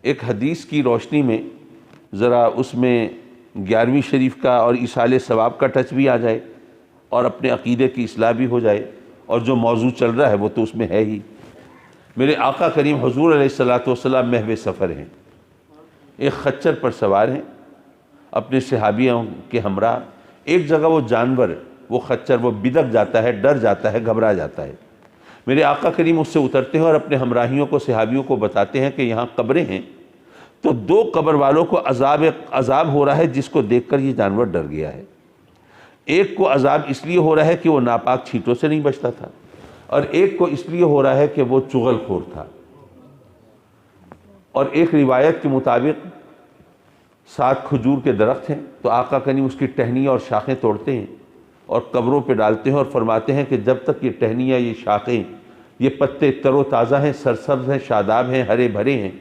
ایک حدیث کی روشنی میں ذرا اس میں 11ویں شریف کا اور ایصال ثواب کا ٹچ بھی آ جائے اور اپنے عقیدے کی اصلاح بھی ہو جائے، اور جو موضوع چل رہا ہے وہ تو اس میں ہے ہی۔ میرے آقا کریم حضور علیہ الصلوۃ والسلام محو سفر ہیں، ایک خچر پر سوار ہیں اپنے صحابیوں کے ہمراہ۔ ایک جگہ وہ جانور، وہ خچر، وہ بدک جاتا ہے، ڈر جاتا ہے، گھبرا جاتا ہے۔ میرے آقا کریم اس سے اترتے ہیں اور اپنے ہمراہیوں کو، صحابیوں کو بتاتے ہیں کہ یہاں قبریں ہیں، تو 2 قبر والوں کو عذاب ہو رہا ہے جس کو دیکھ کر یہ جانور ڈر گیا ہے۔ ایک کو عذاب اس لیے ہو رہا ہے کہ وہ ناپاک چھینٹوں سے نہیں بچتا تھا، اور ایک کو اس لیے ہو رہا ہے کہ وہ چغل خور تھا۔ اور ایک روایت کے مطابق 7 کھجور کے درخت ہیں، تو آقا کریم اس کی ٹہنیاں اور شاخیں توڑتے ہیں اور قبروں پہ ڈالتے ہیں اور فرماتے ہیں کہ جب تک یہ ٹہنیاں، یہ شاخیں، یہ پتے تر و تازہ ہیں، سرسبز ہیں، شاداب ہیں، ہرے بھرے ہیں،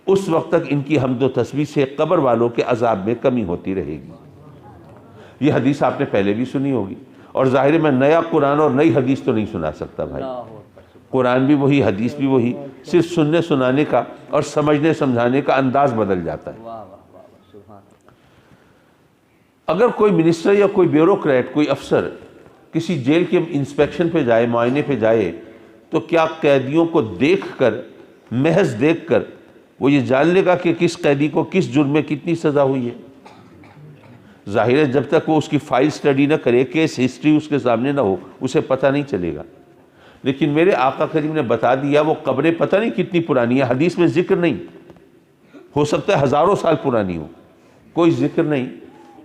اس وقت تک ان کی حمد و تسبیح سے قبر والوں کے عذاب میں کمی ہوتی رہے گی۔ یہ حدیث آپ نے پہلے بھی سنی ہوگی، اور ظاہر ہے میں نیا قرآن اور نئی حدیث تو نہیں سنا سکتا بھائی۔ قرآن بھی وہی، حدیث بھی وہی، صرف سننے سنانے کا اور سمجھنے سمجھانے کا انداز بدل جاتا ہے۔ اگر کوئی منسٹر یا کوئی بیوروکریٹ، کوئی افسر کسی جیل کے انسپیکشن پہ جائے، معائنے پہ جائے، تو کیا قیدیوں کو دیکھ کر، محض دیکھ کر وہ یہ جان لے گا کہ کس قیدی کو کس جرم میں کتنی سزا ہوئی ہے؟ ظاہر ہے جب تک وہ اس کی فائل سٹڈی نہ کرے، کیس ہسٹری اس کے سامنے نہ ہو، اسے پتہ نہیں چلے گا۔ لیکن میرے آقا کریم نے بتا دیا، وہ قبریں پتہ نہیں کتنی پرانی ہیں، حدیث میں ذکر نہیں، ہو سکتا ہے ہزاروں سال پرانی ہو، کوئی ذکر نہیں،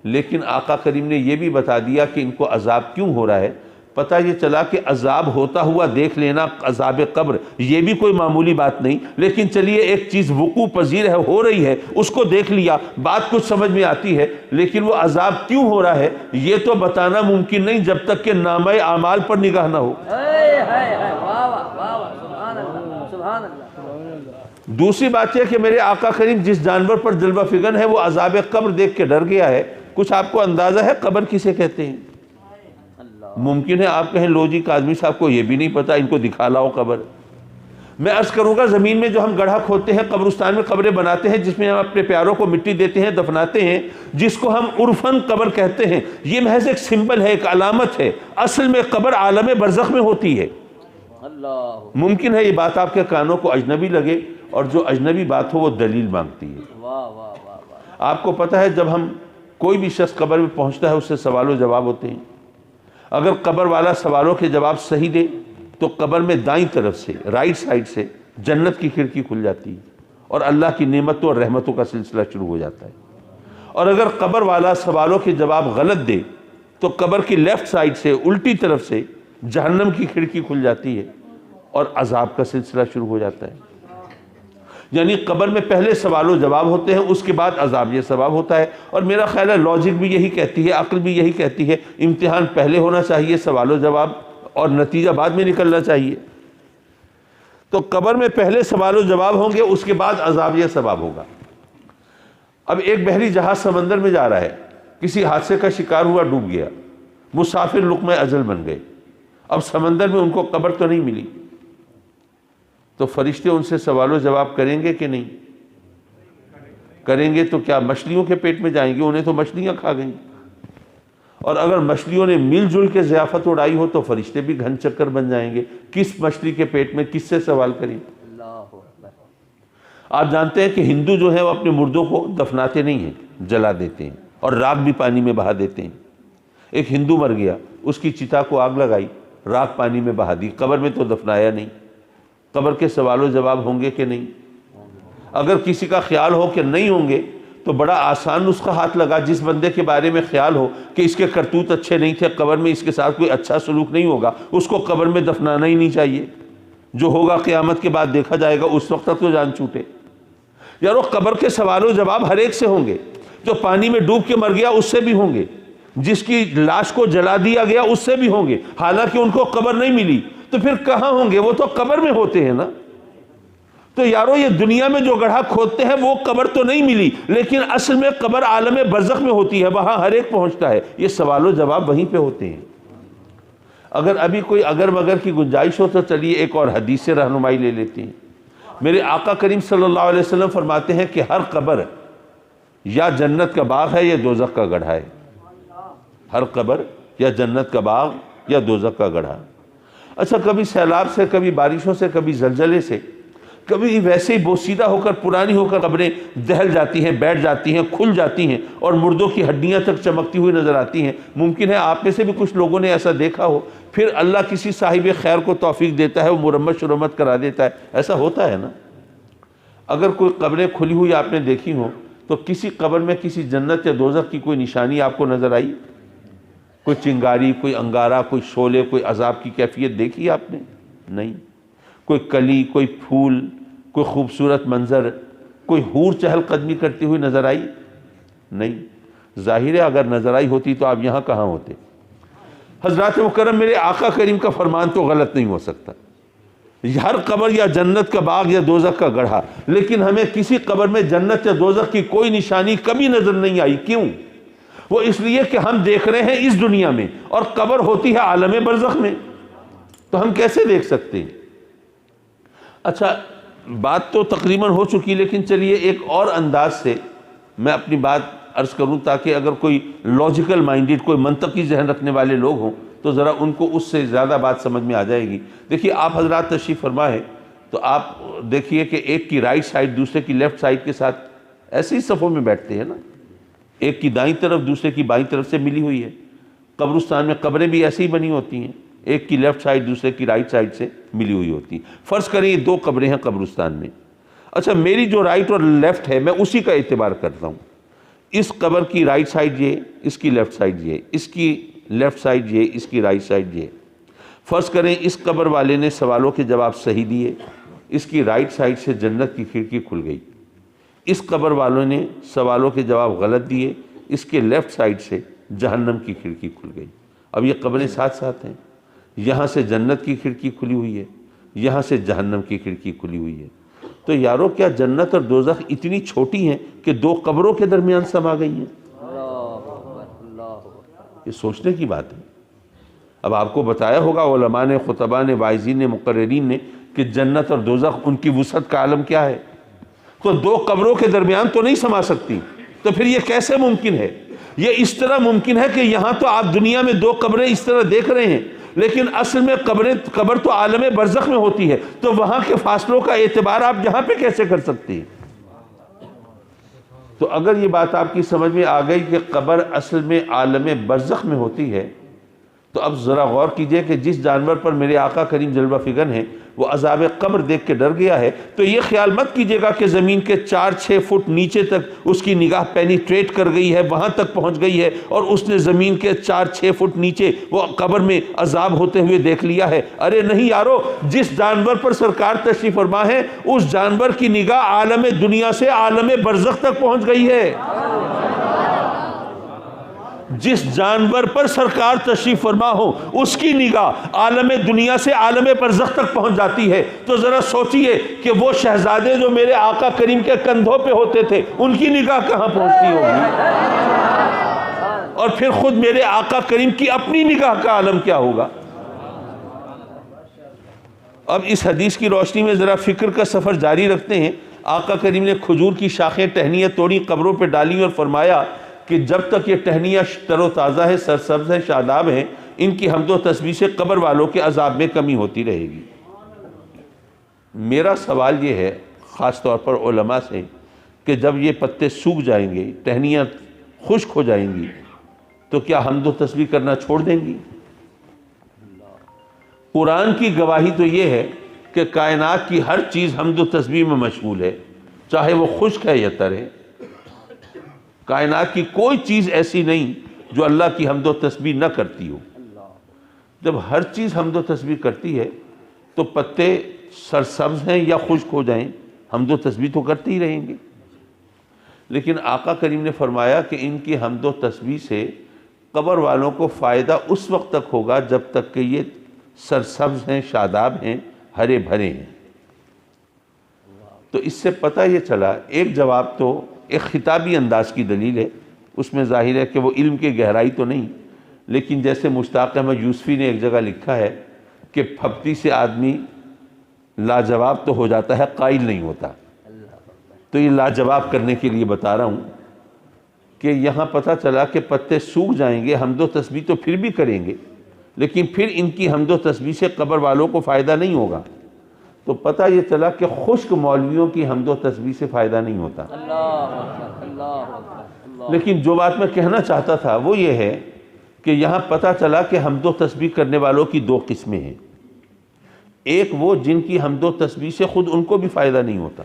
لیکن آقا کریم نے یہ بھی بتا دیا کہ ان کو عذاب کیوں ہو رہا ہے۔ پتہ یہ چلا کہ عذاب ہوتا ہوا دیکھ لینا، عذاب قبر، یہ بھی کوئی معمولی بات نہیں، لیکن چلیے ایک چیز وقوع پذیر ہے، ہو رہی ہے، اس کو دیکھ لیا، بات کچھ سمجھ میں آتی ہے، لیکن وہ عذاب کیوں ہو رہا ہے یہ تو بتانا ممکن نہیں جب تک کہ نامہ اعمال پر نگاہ نہ ہو۔ دوسری بات یہ کہ میرے آقا کریم جس جانور پر جلوہ فگن ہے وہ عذاب قبر دیکھ کے ڈر گیا ہے۔ کچھ آپ کو اندازہ ہے قبر کسے کہتے ہیں؟ ممکن ہے آپ کہیں لو جی کاظمی صاحب کو یہ بھی نہیں پتا، ان کو دکھا لاؤ قبر۔ میں عرض کروں گا، زمین میں جو ہم گڑھا کھودتے ہیں، قبرستان میں قبریں بناتے ہیں، جس میں ہم اپنے پیاروں کو مٹی دیتے ہیں، دفناتے ہیں، جس کو ہم عرفاً قبر کہتے ہیں، یہ محض ایک سمبل ہے، ایک علامت ہے۔ اصل میں قبر عالم برزخ میں ہوتی ہے۔ ممکن ہے یہ بات آپ کے کانوں کو اجنبی لگے، اور جو اجنبی بات ہو وہ دلیل مانگتی ہے۔ آپ کو پتہ ہے جب ہم کوئی بھی شخص قبر میں پہنچتا ہے، اس سے سوال و جواب ہوتے ہیں۔ اگر قبر والا سوالوں کے جواب صحیح دے تو قبر میں دائیں طرف سے، رائٹ سائڈ سے جنت کی کھڑکی کھل جاتی ہے اور اللہ کی نعمتوں اور رحمتوں کا سلسلہ شروع ہو جاتا ہے۔ اور اگر قبر والا سوالوں کے جواب غلط دے تو قبر کی لیفٹ سائڈ سے، الٹی طرف سے جہنم کی کھڑکی کھل جاتی ہے اور عذاب کا سلسلہ شروع ہو جاتا ہے۔ یعنی قبر میں پہلے سوال و جواب ہوتے ہیں، اس کے بعد عذاب یہ ثواب ہوتا ہے۔ اور میرا خیال ہے لاجک بھی یہی کہتی ہے، عقل بھی یہی کہتی ہے، امتحان پہلے ہونا چاہیے، سوال و جواب اور نتیجہ بعد میں نکلنا چاہیے۔ تو قبر میں پہلے سوال و جواب ہوں گے، اس کے بعد عذاب یہ ثواب ہوگا۔ اب ایک بحری جہاز سمندر میں جا رہا ہے، کسی حادثے کا شکار ہوا، ڈوب گیا، مسافر لقمہ اجل بن گئے۔ اب سمندر میں ان کو قبر تو نہیں ملی، تو فرشتے ان سے سوال و جواب کریں گے کہ نہیں کریں گے؟ تو کیا مچھلیوں کے پیٹ میں جائیں گے؟ انہیں تو مچھلیاں کھا گئیں۔ اور اگر مچھلیوں نے مل جل کے ضیافت اڑائی ہو تو فرشتے بھی گھن چکر بن جائیں گے، کس مچھلی کے پیٹ میں کس سے سوال کریں؟ آپ جانتے ہیں کہ ہندو جو ہیں وہ اپنے مردوں کو دفناتے نہیں ہیں، جلا دیتے ہیں اور راکھ بھی پانی میں بہا دیتے ہیں۔ ایک ہندو مر گیا، اس کی چتا کو آگ لگائی، راکھ پانی میں بہا دی، قبر میں تو دفنایا نہیں۔ قبر کے سوال و جواب ہوں گے کہ نہیں؟ اگر کسی کا خیال ہو کہ نہیں ہوں گے تو بڑا آسان نسخہ ہاتھ لگا، جس بندے کے بارے میں خیال ہو کہ اس کے کرتوت اچھے نہیں تھے، قبر میں اس کے ساتھ کوئی اچھا سلوک نہیں ہوگا، اس کو قبر میں دفنانا ہی نہیں چاہیے۔ جو ہوگا قیامت کے بعد دیکھا جائے گا، اس وقت تک تو جان چھوٹے۔ یارو قبر کے سوال و جواب ہر ایک سے ہوں گے۔ جو پانی میں ڈوب کے مر گیا اس سے بھی ہوں گے، جس کی لاش کو جلا دیا گیا اس سے بھی ہوں گے، حالانکہ ان کو قبر نہیں ملی، تو پھر کہاں ہوں گے؟ وہ تو قبر میں ہوتے ہیں نا۔ تو یارو یہ دنیا میں جو گڑھا کھودتے ہیں وہ قبر تو نہیں ملی، لیکن اصل میں قبر عالم برزخ میں ہوتی ہے، وہاں ہر ایک پہنچتا ہے، یہ سوال و جواب وہیں پہ ہوتے ہیں۔ اگر ابھی کوئی اگر مگر کی گنجائش ہو تو چلیے ایک اور حدیث سے رہنمائی لے لیتے ہیں۔ میرے آقا کریم صلی اللہ علیہ وسلم فرماتے ہیں کہ ہر قبر یا جنت کا باغ ہے یا دوزخ کا گڑھا ہے. ہر قبر یا جنت کا باغ یا دوزخ کا گڑھا. اچھا، کبھی سیلاب سے، کبھی بارشوں سے، کبھی زلزلے سے، کبھی ویسے ہی بوسیدہ ہو کر، پرانی ہو کر قبریں دہل جاتی ہیں، بیٹھ جاتی ہیں، کھل جاتی ہیں اور مردوں کی ہڈیاں تک چمکتی ہوئی نظر آتی ہیں. ممکن ہے آپ میں سے بھی کچھ لوگوں نے ایسا دیکھا ہو. پھر اللہ کسی صاحب خیر کو توفیق دیتا ہے، وہ مرمت شرمت کرا دیتا ہے. ایسا ہوتا ہے نا. اگر کوئی قبریں کھلی ہوئی آپ نے دیکھی ہوں تو کسی قبر میں کسی جنت یا دوزخ کی کوئی نشانی آپ کو نظر آئی؟ کوئی چنگاری، کوئی انگارہ، کوئی شعلے، کوئی عذاب کی کیفیت دیکھی آپ نے؟ نہیں. کوئی کلی، کوئی پھول، کوئی خوبصورت منظر، کوئی حور چہل قدمی کرتی ہوئی نظر آئی؟ نہیں. ظاہر ہے اگر نظر آئی ہوتی تو آپ یہاں کہاں ہوتے؟ حضرات مکرم، میرے آقا کریم کا فرمان تو غلط نہیں ہو سکتا. ہر قبر یا جنت کا باغ یا دوزخ کا گڑھا، لیکن ہمیں کسی قبر میں جنت یا دوزخ کی کوئی نشانی کبھی نظر نہیں آئی. کیوں؟ وہ اس لیے کہ ہم دیکھ رہے ہیں اس دنیا میں اور قبر ہوتی ہے عالم برزخ میں، تو ہم کیسے دیکھ سکتے ہیں؟ اچھا، بات تو تقریباً ہو چکی، لیکن چلیے ایک اور انداز سے میں اپنی بات عرض کروں تاکہ اگر کوئی لاجیکل مائنڈڈ، کوئی منطقی ذہن رکھنے والے لوگ ہوں تو ذرا ان کو اس سے زیادہ بات سمجھ میں آ جائے گی. دیکھیے، آپ حضرات تشریف فرما ہے تو آپ دیکھیے کہ ایک کی رائٹ سائڈ دوسرے کی لیفٹ سائڈ کے ساتھ ایسے ہی صفوں میں بیٹھتے ہیں نا. ایک کی دائیں طرف دوسرے کی بائیں طرف سے ملی ہوئی ہے. قبرستان میں قبریں بھی ایسے ہی بنی ہوتی ہیں، ایک کی لیفٹ سائڈ دوسرے کی رائٹ سائڈ سے ملی ہوئی ہوتی ہیں. فرض کریں یہ دو قبریں ہیں قبرستان میں. اچھا، میری جو رائٹ اور لیفٹ ہے میں اسی کا اعتبار کرتا ہوں. اس قبر کی رائٹ سائڈ یہ، اس کی لیفٹ سائڈ یہ، اس کی لیفٹ سائڈ یہ، اس کی رائٹ سائڈ یہ. فرض کریں اس قبر والے نے سوالوں کے جواب صحیح دیے، اس کی رائٹ سائڈ سے جنت کی کھڑکی کھل گئی. اس قبر والوں نے سوالوں کے جواب غلط دیے، اس کے لیفٹ سائڈ سے جہنم کی کھڑکی کھل گئی. اب یہ قبریں ساتھ ساتھ ہیں، یہاں سے جنت کی کھڑکی کھلی ہوئی ہے، یہاں سے جہنم کی کھڑکی کھلی ہوئی ہے. تو یارو، کیا جنت اور دوزخ اتنی چھوٹی ہیں کہ دو قبروں کے درمیان سما گئی ہیں؟ یہ سوچنے کی بات ہے. اب آپ کو بتایا ہوگا علماء نے، خطباء نے، واعظین نے، مقررین نے کہ جنت اور دوزخ ان کی وسعت کا عالم کیا ہے. تو دو قبروں کے درمیان تو نہیں سما سکتی. تو پھر یہ کیسے ممکن ہے؟ یہ اس طرح ممکن ہے کہ یہاں تو آپ دنیا میں دو قبریں اس طرح دیکھ رہے ہیں، لیکن اصل میں قبر تو عالم برزخ میں ہوتی ہے. تو وہاں کے فاصلوں کا اعتبار آپ یہاں پہ کیسے کر سکتے ہیں؟ تو اگر یہ بات آپ کی سمجھ میں آ گئی کہ قبر اصل میں عالم برزخ میں ہوتی ہے، تو اب ذرا غور کیجئے کہ جس جانور پر میرے آقا کریم جلوہ فگن ہیں وہ عذاب قبر دیکھ کے ڈر گیا ہے، تو یہ خیال مت کیجئے گا کہ زمین کے 4-6 فٹ نیچے تک اس کی نگاہ پینیٹریٹ کر گئی ہے، وہاں تک پہنچ گئی ہے اور اس نے زمین کے 4-6 فٹ نیچے وہ قبر میں عذاب ہوتے ہوئے دیکھ لیا ہے. ارے نہیں یارو، جس جانور پر سرکار تشریف فرما ہے اس جانور کی نگاہ عالم دنیا سے عالم برزخ تک پہنچ گئی ہے. جس جانور پر سرکار تشریف فرما ہو اس کی نگاہ عالم دنیا سے عالم برزخ تک پہنچ جاتی ہے. تو ذرا سوچئے کہ وہ شہزادے جو میرے آقا کریم کے کندھوں پہ ہوتے تھے ان کی نگاہ کہاں پہنچتی ہوگی، اور پھر خود میرے آقا کریم کی اپنی نگاہ کا عالم کیا ہوگا. اب اس حدیث کی روشنی میں ذرا فکر کا سفر جاری رکھتے ہیں. آقا کریم نے کھجور کی شاخیں، ٹہنیاں توڑی، قبروں پہ ڈالی اور فرمایا کہ جب تک یہ ٹہنیاں تر و تازہ ہے، سرسبز ہے، شاداب ہیں، ان کی حمد و تسبیح سے قبر والوں کے عذاب میں کمی ہوتی رہے گی. میرا سوال یہ ہے خاص طور پر علماء سے کہ جب یہ پتے سوکھ جائیں گے، ٹہنیاں خشک ہو جائیں گی، تو کیا حمد و تسبیح کرنا چھوڑ دیں گی؟ قرآن کی گواہی تو یہ ہے کہ کائنات کی ہر چیز حمد و تسبیح میں مشغول ہے، چاہے وہ خشک ہے یا تر ہے. کائنات کی کوئی چیز ایسی نہیں جو اللہ کی حمد و تسبیح نہ کرتی ہو. جب ہر چیز حمد و تسبیح کرتی ہے تو پتے سرسبز ہیں یا خشک ہو جائیں، حمد و تسبیح تو کرتے ہی رہیں گے. لیکن آقا کریم نے فرمایا کہ ان کی حمد و تسبیح سے قبر والوں کو فائدہ اس وقت تک ہوگا جب تک کہ یہ سرسبز ہیں، شاداب ہیں، ہرے بھرے ہیں. تو اس سے پتہ یہ چلا، ایک جواب تو ایک خطابی انداز کی دلیل ہے، اس میں ظاہر ہے کہ وہ علم کی گہرائی تو نہیں، لیکن جیسے مشتاق احمد یوسفی نے ایک جگہ لکھا ہے کہ پھپتی سے آدمی لاجواب تو ہو جاتا ہے، قائل نہیں ہوتا۔ تو یہ لاجواب کرنے کے لیے بتا رہا ہوں کہ یہاں پتہ چلا کہ پتے سوکھ جائیں گے، حمد و تسبیح تو پھر بھی کریں گے، لیکن پھر ان کی حمد و تسبیح سے قبر والوں کو فائدہ نہیں ہوگا۔ تو پتہ یہ چلا کہ خشک مولویوں کی حمد و تسبیح سے فائدہ نہیں ہوتا۔ لیکن جو بات میں کہنا چاہتا تھا وہ یہ ہے کہ یہاں پتہ چلا کہ حمد و تسبیح کرنے والوں کی دو قسمیں ہیں۔ ایک وہ جن کی حمد و تسبیح سے خود ان کو بھی فائدہ نہیں ہوتا،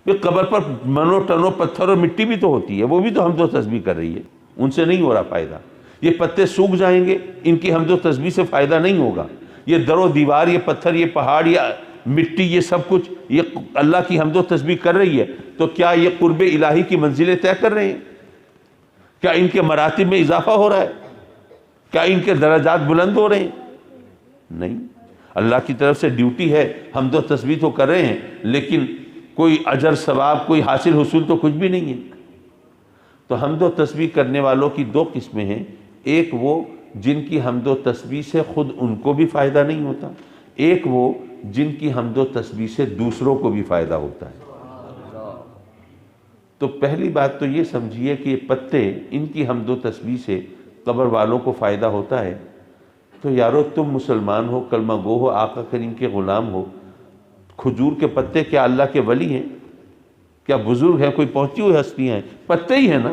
پھر قبر پر منو ٹنو پتھر اور مٹی بھی تو ہوتی ہے، وہ بھی تو حمد و تسبیح کر رہی ہے، ان سے نہیں ہو رہا فائدہ۔ یہ پتے سوکھ جائیں گے، ان کی حمد و تسبیح سے فائدہ نہیں ہوگا۔ یہ در و دیوار، یہ پتھر، یہ پہاڑ، یہ مٹی، یہ سب کچھ یہ اللہ کی حمد و تسبیح کر رہی ہے، تو کیا یہ قرب الہی کی منزلیں طے کر رہے ہیں؟ کیا ان کے مراتب میں اضافہ ہو رہا ہے؟ کیا ان کے درجات بلند ہو رہے ہیں؟ نہیں۔ اللہ کی طرف سے ڈیوٹی ہے، حمد و تسبیح تو کر رہے ہیں، لیکن کوئی اجر ثواب، کوئی حاصل حصول تو کچھ بھی نہیں ہے۔ تو حمد و تسبیح کرنے والوں کی دو قسمیں ہیں، ایک وہ جن کی حمد و تسبیح سے خود ان کو بھی فائدہ نہیں ہوتا، ایک وہ جن کی حمد و تسبیح سے دوسروں کو بھی فائدہ ہوتا ہے۔ تو پہلی بات تو یہ سمجھیے کہ یہ پتے، ان کی حمد و تسبیح سے قبر والوں کو فائدہ ہوتا ہے، تو یارو تم مسلمان ہو، کلمہ گو ہو، آقا کریم کے غلام ہو، کھجور کے پتے کیا اللہ کے ولی ہیں؟ کیا بزرگ ہیں؟ کوئی پہنچی ہوئی ہستیاں ہیں؟ پتے ہی ہیں نا۔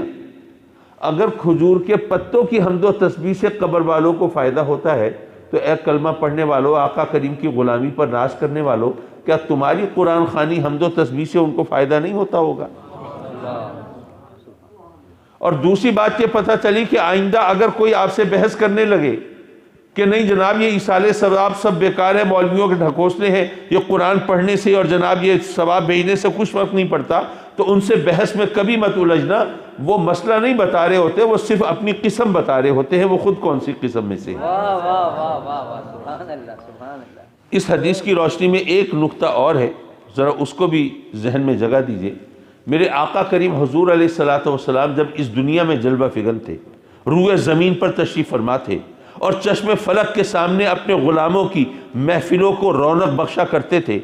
اگر کھجور کے پتوں کی حمد و تسبیح سے قبر والوں کو فائدہ ہوتا ہے تو اے کلمہ پڑھنے والوں، آقا کریم کی غلامی پر ناز کرنے والوں، کیا تمہاری قرآن خوانی حمد و تسبیح سے ان کو فائدہ نہیں ہوتا ہوگا؟ اور دوسری بات یہ پتہ چلی کہ آئندہ اگر کوئی آپ سے بحث کرنے لگے کہ نہیں جناب یہ ایصال ثواب سب بیکار ہے، مولویوں کے ڈھکوسلے ہیں، یہ قرآن پڑھنے سے اور جناب یہ ثواب بھیجنے سے کچھ فرق نہیں پڑتا، تو ان سے بحث میں کبھی مت الجھنا۔ وہ مسئلہ نہیں بتا رہے ہوتے، وہ صرف اپنی قسم بتا رہے ہوتے ہیں، وہ خود کون سی قسم میں سے۔ اس حدیث کی روشنی میں ایک نقطہ اور ہے، ذرا اس کو بھی ذہن میں جگہ دیجئے۔ میرے آقا کریم حضور علیہ الصلوۃ والسلام جب اس دنیا میں جلوہ فگن تھے، روئے زمین پر تشریف فرما تھے اور چشم فلک کے سامنے اپنے غلاموں کی محفلوں کو رونق بخشا کرتے تھے،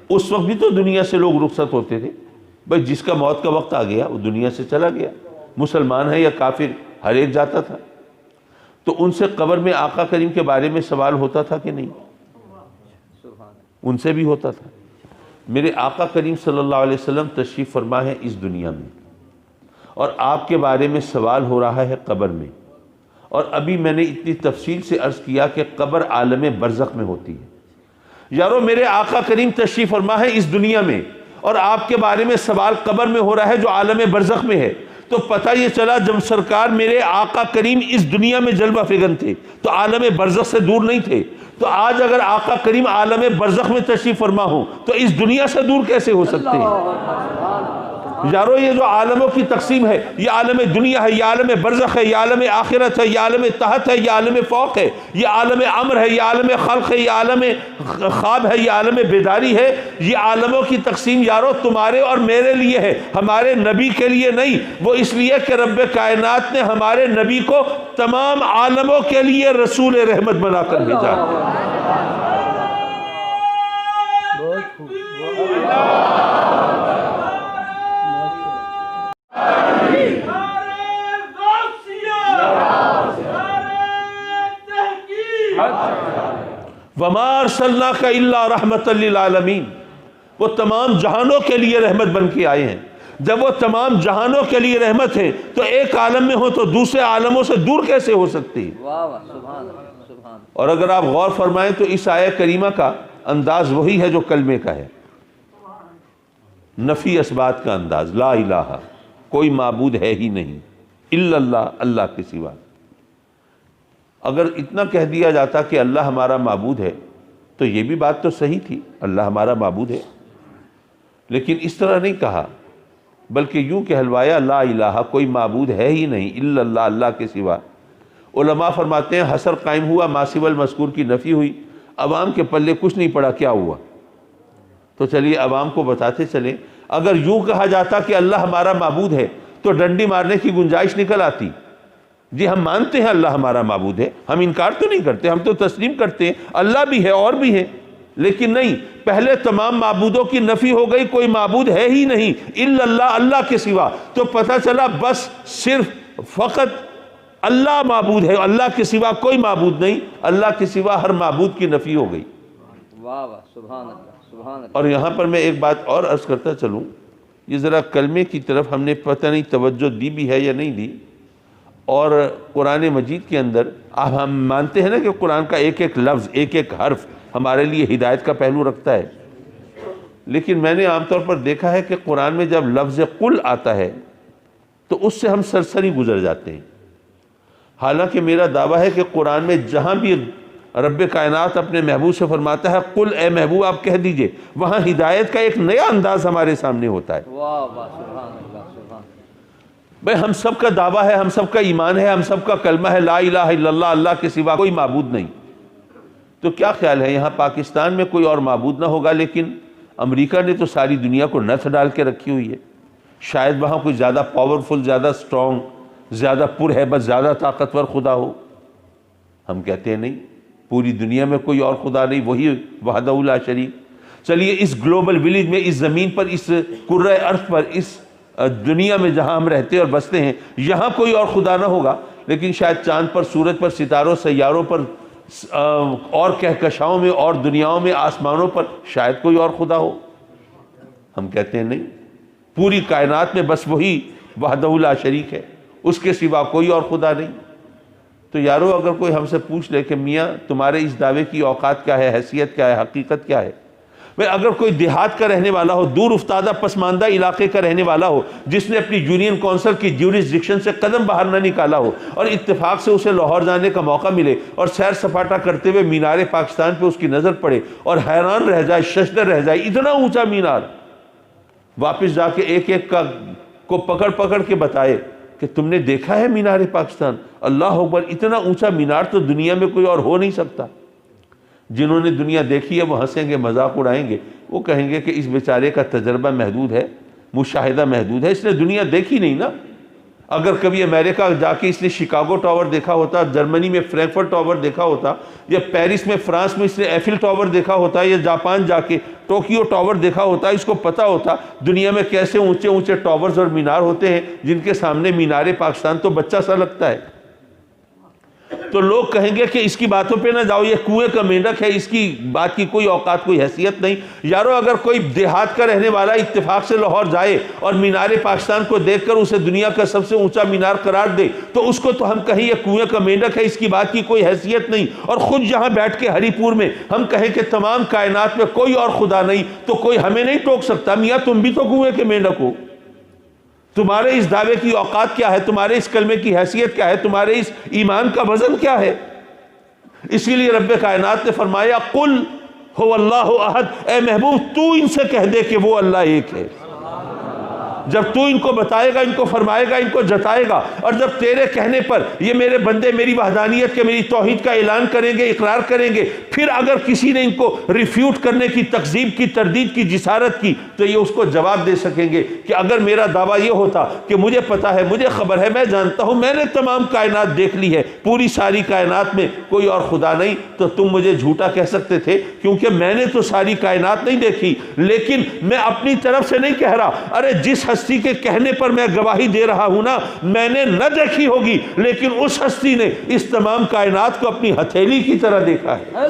اس وقت بھی تو دنیا سے لوگ رخصت ہوتے تھے۔ بھئی جس کا موت کا وقت آ گیا وہ دنیا سے چلا گیا، مسلمان ہے یا کافر، ہر ایک جاتا تھا۔ تو ان سے قبر میں آقا کریم کے بارے میں سوال ہوتا تھا کہ نہیں؟ ان سے بھی ہوتا تھا۔ میرے آقا کریم صلی اللہ علیہ وسلم تشریف فرما ہے اس دنیا میں، اور آپ کے بارے میں سوال ہو رہا ہے قبر میں، اور ابھی میں نے اتنی تفصیل سے عرض کیا کہ قبر عالم برزخ میں ہوتی ہے۔ یارو میرے آقا کریم تشریف فرما ہے اس دنیا میں، اور آپ کے بارے میں سوال قبر میں ہو رہا ہے جو عالم برزخ میں ہے۔ تو پتہ یہ چلا جب سرکار میرے آقا کریم اس دنیا میں جلوہ فگن تھے تو عالم برزخ سے دور نہیں تھے، تو آج اگر آقا کریم عالم برزخ میں تشریف فرما ہو تو اس دنیا سے دور کیسے ہو سکتے ہیں؟ یارو یہ جو عالموں کی تقسیم ہے، یہ عالم دنیا ہے، یہ عالم برزخ ہے، یہ عالم آخرت ہے، یہ عالم تحت ہے، یہ عالم فوق ہے، یہ عالم امر ہے، یہ عالم خلق ہے، یہ عالم خواب ہے، یہ عالم بیداری ہے۔ یہ عالموں کی تقسیم یارو تمہارے اور میرے لیے ہے، ہمارے نبی کے لیے نہیں۔ وہ اس لیے کہ رب کائنات نے ہمارے نبی کو تمام عالموں کے لیے رسول رحمت بنا کر بھیجا۔ وَمَا أَرْسَلْنَاكَ إِلَّا رَحْمَةً لِلْعَالَمِينَ، وہ تمام جہانوں کے لیے رحمت بن کے آئے ہیں۔ جب وہ تمام جہانوں کے لیے رحمت ہے تو ایک عالم میں ہو تو دوسرے عالموں سے دور کیسے ہو سکتی ہے؟ اور اگر آپ غور فرمائیں تو اس آیہ کریمہ کا انداز وہی ہے جو کلمے کا ہے، نفی اثبات کا انداز، لا الہ، کوئی معبود ہے ہی نہیں، الا اللہ، اللہ کے سوا۔ اگر اتنا کہہ دیا جاتا کہ اللہ ہمارا معبود ہے تو یہ بھی بات تو صحیح تھی، اللہ ہمارا معبود ہے، لیکن اس طرح نہیں کہا، بلکہ یوں کہلوایا لا الہ، کوئی معبود ہے ہی نہیں الا اللہ، اللہ کے سوا۔ علماء فرماتے ہیں حصر قائم ہوا، ما سوى المذکور کی نفی ہوئی، عوام کے پلے کچھ نہیں پڑا، کیا ہوا؟ تو چلیے عوام کو بتاتے چلیں، اگر یوں کہا جاتا کہ اللہ ہمارا معبود ہے تو ڈنڈی مارنے کی گنجائش نکل آتی۔ جی ہم مانتے ہیں اللہ ہمارا معبود ہے، ہم انکار تو نہیں کرتے، ہم تو تسلیم کرتے ہیں اللہ بھی ہے اور بھی ہے، لیکن نہیں، پہلے تمام معبودوں کی نفی ہو گئی، کوئی معبود ہے ہی نہیں الا اللہ، اللہ کے سوا، تو پتہ چلا بس صرف فقط اللہ معبود ہے، اللہ کے سوا کوئی معبود نہیں، اللہ کے سوا ہر معبود کی نفی ہو گئی۔ واہ واہ، سبحان اللہ، سبحان اللہ۔ اور یہاں پر میں ایک بات اور عرض کرتا چلوں، یہ ذرا کلمے کی طرف ہم نے پتہ نہیں توجہ دی بھی ہے یا نہیں دی، اور قرآن مجید کے اندر اب ہم مانتے ہیں نا کہ قرآن کا ایک ایک لفظ، ایک ایک حرف ہمارے لیے ہدایت کا پہلو رکھتا ہے، لیکن میں نے عام طور پر دیکھا ہے کہ قرآن میں جب لفظ قل آتا ہے تو اس سے ہم سرسری گزر جاتے ہیں، حالانکہ میرا دعویٰ ہے کہ قرآن میں جہاں بھی رب کائنات اپنے محبوب سے فرماتا ہے قل اے محبوب آپ کہہ دیجئے، وہاں ہدایت کا ایک نیا انداز ہمارے سامنے ہوتا ہے۔ واہ واہ، سبحان اللہ، سبحان۔ بھئی ہم سب کا دعویٰ ہے، ہم سب کا ایمان ہے، ہم سب کا کلمہ ہے لا الہ الا اللہ، اللہ کے سوا کوئی معبود نہیں، تو کیا خیال ہے یہاں پاکستان میں کوئی اور معبود نہ ہوگا، لیکن امریکہ نے تو ساری دنیا کو نتھ ڈال کے رکھی ہوئی ہے، شاید وہاں کوئی زیادہ پاورفل، زیادہ سٹرونگ، زیادہ پرہیبت، زیادہ طاقتور خدا ہو۔ ہم کہتے ہیں نہیں، پوری دنیا میں کوئی اور خدا نہیں، وہی وحدہ لا شریک۔ چلیے اس گلوبل ولیج میں، اس زمین پر، اس کرۂ ارض پر، اس دنیا میں جہاں ہم رہتے اور بستے ہیں، یہاں کوئی اور خدا نہ ہوگا، لیکن شاید چاند پر، سورج پر، ستاروں، سیاروں پر، اور کہکشاؤں میں، اور دنیاؤں میں، آسمانوں پر شاید کوئی اور خدا ہو۔ ہم کہتے ہیں نہیں، پوری کائنات میں بس وہی وحدہ لا شریک ہے، اس کے سوا کوئی اور خدا نہیں۔ تو یارو اگر کوئی ہم سے پوچھ لے کہ میاں تمہارے اس دعوے کی اوقات کیا ہے، حیثیت کیا ہے، حقیقت کیا ہے، بھئی اگر کوئی دیہات کا رہنے والا ہو، دور افتادہ پسماندہ علاقے کا رہنے والا ہو، جس نے اپنی یونین کونسل کی جیورسڈکشن سے قدم باہر نہ نکالا ہو، اور اتفاق سے اسے لاہور جانے کا موقع ملے اور سیر سپاٹا کرتے ہوئے مینار پاکستان پہ اس کی نظر پڑے اور حیران رہ جائے، ششدر رہ جائے، اتنا اونچا مینار، واپس جا کے ایک ایک کو پکڑ پکڑ کے بتائے کہ تم نے دیکھا ہے مینار پاکستان، اللہ اکبر، اتنا اونچا مینار تو دنیا میں کوئی اور ہو نہیں سکتا۔ جنہوں نے دنیا دیکھی ہے وہ ہنسیں گے، مذاق اڑائیں گے، وہ کہیں گے کہ اس بیچارے کا تجربہ محدود ہے، مشاہدہ محدود ہے، اس نے دنیا دیکھی نہیں نا۔ اگر کبھی امریکہ جا کے اس نے شکاگو ٹاور دیکھا ہوتا، جرمنی میں فرینکفرٹ ٹاور دیکھا ہوتا، یا پیرس میں، فرانس میں اس نے ایفل ٹاور دیکھا ہوتا، یا جاپان جا کے ٹوکیو ٹاور دیکھا ہوتا، اس کو پتا ہوتا دنیا میں کیسے اونچے اونچے ٹاورز اور مینار ہوتے ہیں، جن کے سامنے مینار پاکستان تو بچہ سا لگتا ہے۔ تو لوگ کہیں گے کہ اس کی باتوں پہ نہ جاؤ، یہ کنویں کا مینڈک ہے، اس کی بات کی کوئی اوقات، کوئی حیثیت نہیں۔ یارو اگر کوئی دیہات کا رہنے والا اتفاق سے لاہور جائے اور مینار پاکستان کو دیکھ کر اسے دنیا کا سب سے اونچا مینار قرار دے تو اس کو تو ہم کہیں یہ کنویں کا مینڈک ہے، اس کی بات کی کوئی حیثیت نہیں، اور خود یہاں بیٹھ کے ہری پور میں ہم کہیں کہ تمام کائنات میں کوئی اور خدا نہیں، تو کوئی ہمیں نہیں ٹوک سکتا میاں تم بھی تو کنویں کے مینڈک ہو۔ تمہارے اس دعوے کی اوقات کیا ہے، تمہارے اس کلمے کی حیثیت کیا ہے، تمہارے اس ایمان کا وزن کیا ہے؟ اسی لیے رب کائنات نے فرمایا قل هو اللہ احد، اے محبوب تو ان سے کہہ دے کہ وہ اللہ ایک ہے۔ جب تو ان کو بتائے گا، ان کو فرمائے گا، ان کو جتائے گا، اور جب تیرے کہنے پر یہ میرے بندے میری وحدانیت کے، میری توحید کا اعلان کریں گے، اقرار کریں گے، پھر اگر کسی نے ان کو ریفیوٹ کرنے کی، تکذیب کی، تردید کی، جسارت کی، تو یہ اس کو جواب دے سکیں گے کہ اگر میرا دعویٰ یہ ہوتا کہ مجھے پتا ہے، مجھے خبر ہے، میں جانتا ہوں، میں نے تمام کائنات دیکھ لی ہے، پوری ساری کائنات میں کوئی اور خدا نہیں، تو تم مجھے جھوٹا کہہ سکتے تھے، کیونکہ میں نے تو ساری کائنات نہیں دیکھی، لیکن میں اپنی طرف سے نہیں کہہ رہا، ارے جس ہستی کے کہنے پر میں گواہی دے رہا ہوں نا، میں نے نہ دیکھی ہوگی، لیکن اس ہستی نے اس تمام کائنات کو اپنی ہتھیلی کی طرح دیکھا ہے۔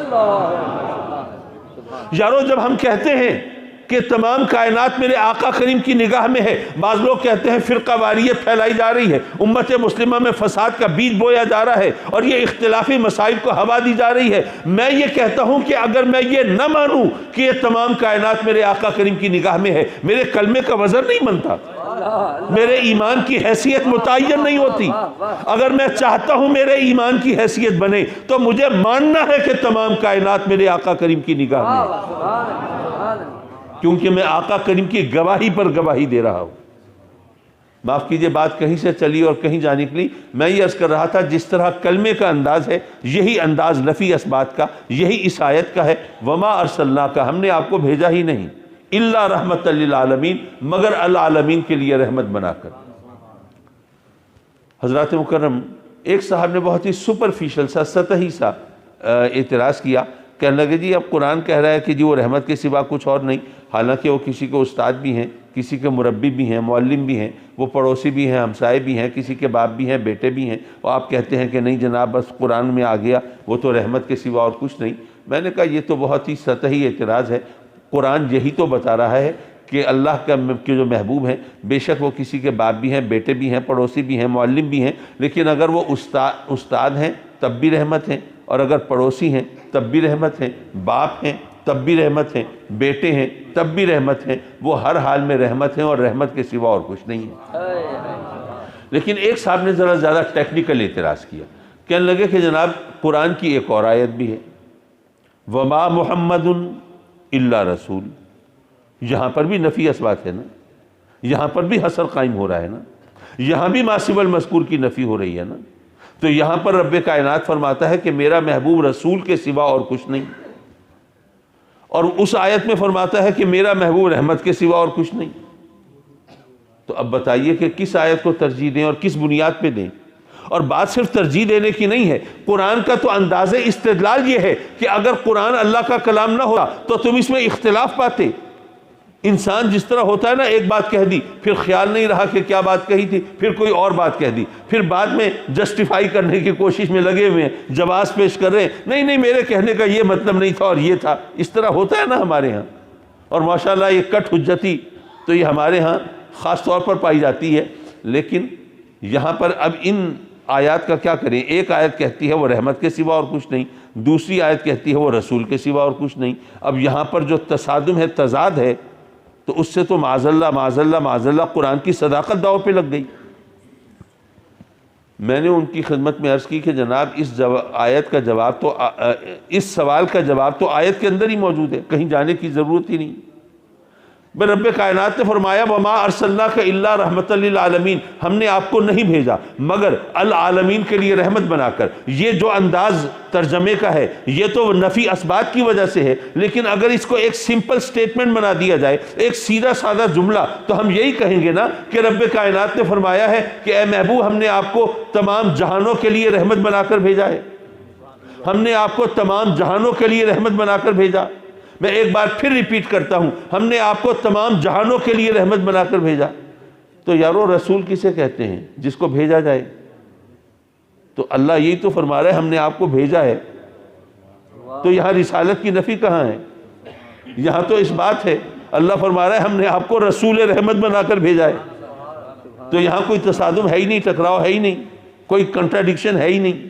یارو جب ہم کہتے ہیں کہ تمام کائنات میرے آقا کریم کی نگاہ میں ہے، بعض لوگ کہتے ہیں فرقہ واریت پھیلائی جا رہی ہے، امت مسلمہ میں فساد کا بیج بویا جا رہا ہے، اور یہ اختلافی مسائل کو ہوا دی جا رہی ہے۔ میں یہ کہتا ہوں کہ اگر میں یہ نہ مانوں کہ یہ تمام کائنات میرے آقا کریم کی نگاہ میں ہے، میرے کلمے کا وزن نہیں بنتا، میرے ایمان کی حیثیت متعین نہیں ہوتی۔ اگر میں چاہتا ہوں میرے ایمان کی حیثیت بنے تو مجھے ماننا ہے کہ تمام کائنات میرے آقا کریم کی نگاہ میں ہے، کیونکہ میں آقا کریم کی گواہی پر گواہی دے رہا ہوں۔ معاف کیجئے بات کہیں سے چلی اور کہیں جا نکلی۔ میں یہ عرض کر رہا تھا جس طرح کلمے کا انداز ہے، یہی انداز نفی اثبات کا، یہی اس آیت کا ہے، وما ارسلناک، ہم نے آپ کو بھیجا ہی نہیں، الا رحمت للعالمین، مگر العالمین کے لیے رحمت بنا کر۔ حضرات مکرم، ایک صاحب نے بہت ہی سپرفیشل سا، سطحی سا اعتراض کیا کہنے لگے جی اب قرآن کہہ رہا ہے کہ جی وہ رحمت کے سوا کچھ اور نہیں، حالانکہ وہ کسی کے استاد بھی ہیں، کسی کے مربی بھی ہیں، معلم بھی ہیں، وہ پڑوسی بھی ہیں، ہمسائے بھی ہیں، کسی کے باپ بھی ہیں، بیٹے بھی ہیں، اور آپ کہتے ہیں کہ نہیں جناب بس قرآن میں آ گیا وہ تو رحمت کے سوا اور کچھ نہیں۔ میں نے کہا یہ تو بہت ہی سطحی اعتراض ہے، قرآن یہی تو بتا رہا ہے کہ اللہ کے جو محبوب ہیں بے شک وہ کسی کے باپ بھی ہیں، بیٹے بھی ہیں، پڑوسی بھی ہیں، معلم بھی ہیں، لیکن اگر وہ استاد ہیں تب بھی رحمت ہیں، اور اگر پڑوسی ہیں تب بھی رحمت ہیں، باپ ہیں تب بھی رحمت ہیں، بیٹے ہیں تب بھی رحمت ہیں، وہ ہر حال میں رحمت ہیں اور رحمت کے سوا اور کچھ نہیں ہے۔ لیکن ایک صاحب نے ذرا زیادہ ٹیکنیکل اعتراض کیا، کہنے لگے کہ جناب قرآن کی ایک اور آیت بھی ہے، وما محمد الا رسول، یہاں پر بھی نفی اثبات ہے نا، یہاں پر بھی حصر قائم ہو رہا ہے نا، یہاں بھی ما سوی المذکور کی نفی ہو رہی ہے نا، تو یہاں پر رب کائنات فرماتا ہے کہ میرا محبوب رسول کے سوا اور کچھ نہیں، اور اس آیت میں فرماتا ہے کہ میرا محبوب رحمت کے سوا اور کچھ نہیں۔ تو اب بتائیے کہ کس آیت کو ترجیح دیں اور کس بنیاد پہ دیں؟ اور بات صرف ترجیح دینے کی نہیں ہے، قرآن کا تو انداز استدلال یہ ہے کہ اگر قرآن اللہ کا کلام نہ ہوتا تو تم اس میں اختلاف پاتے۔ انسان جس طرح ہوتا ہے نا، ایک بات کہہ دی پھر خیال نہیں رہا کہ کیا بات کہی تھی، پھر کوئی اور بات کہہ دی، پھر بعد میں جسٹیفائی کرنے کی کوشش میں لگے ہوئے ہیں، جواز پیش کر رہے ہیں، نہیں نہیں میرے کہنے کا یہ مطلب نہیں تھا اور یہ تھا۔ اس طرح ہوتا ہے نا ہمارے ہاں، اور ماشاءاللہ یہ کٹ حجتی تو یہ ہمارے ہاں خاص طور پر پائی جاتی ہے۔ لیکن یہاں پر اب ان آیات کا کیا کریں؟ ایک آیت کہتی ہے وہ رحمت کے سوا اور کچھ نہیں، دوسری آیت کہتی ہے وہ رسول کے سوا اور کچھ نہیں۔ اب یہاں پر جو تصادم ہے، تضاد ہے، تو اس سے تو معاذ اللہ معاذ اللہ معاذ اللہ قرآن کی صداقت داؤ پہ لگ گئی۔ میں نے ان کی خدمت میں عرض کی کہ جناب اس آیت کا جواب تو اس سوال کا جواب تو آیت کے اندر ہی موجود ہے، کہیں جانے کی ضرورت ہی نہیں۔ رب کائنات نے فرمایا وما ارسلناک الا رحمۃ للعالمین، ہم نے آپ کو نہیں بھیجا مگر العالمین کے لیے رحمت بنا کر۔ یہ جو انداز ترجمے کا ہے یہ تو نفی اثبات کی وجہ سے ہے، لیکن اگر اس کو ایک سمپل سٹیٹمنٹ بنا دیا جائے، ایک سیدھا سادہ جملہ، تو ہم یہی کہیں گے نا کہ رب کائنات نے فرمایا ہے کہ اے محبوب ہم نے آپ کو تمام جہانوں کے لیے رحمت بنا کر بھیجا ہے، ہم نے آپ کو تمام جہانوں کے لیے رحمت بنا کر بھیجا۔ میں ایک بار پھر ریپیٹ کرتا ہوں، ہم نے آپ کو تمام جہانوں کے لیے رحمت بنا کر بھیجا۔ تو یارو رسول کسے کہتے ہیں؟ جس کو بھیجا جائے۔ تو اللہ یہی تو فرما رہا ہے ہم نے آپ کو بھیجا ہے، تو یہاں رسالت کی نفی کہاں ہے؟ یہاں تو اس بات ہے، اللہ فرما رہا ہے ہم نے آپ کو رسول رحمت بنا کر بھیجا ہے، تو یہاں کوئی تصادم ہے ہی نہیں، ٹکراؤ ہے ہی نہیں، کوئی کنٹراڈکشن ہے ہی نہیں۔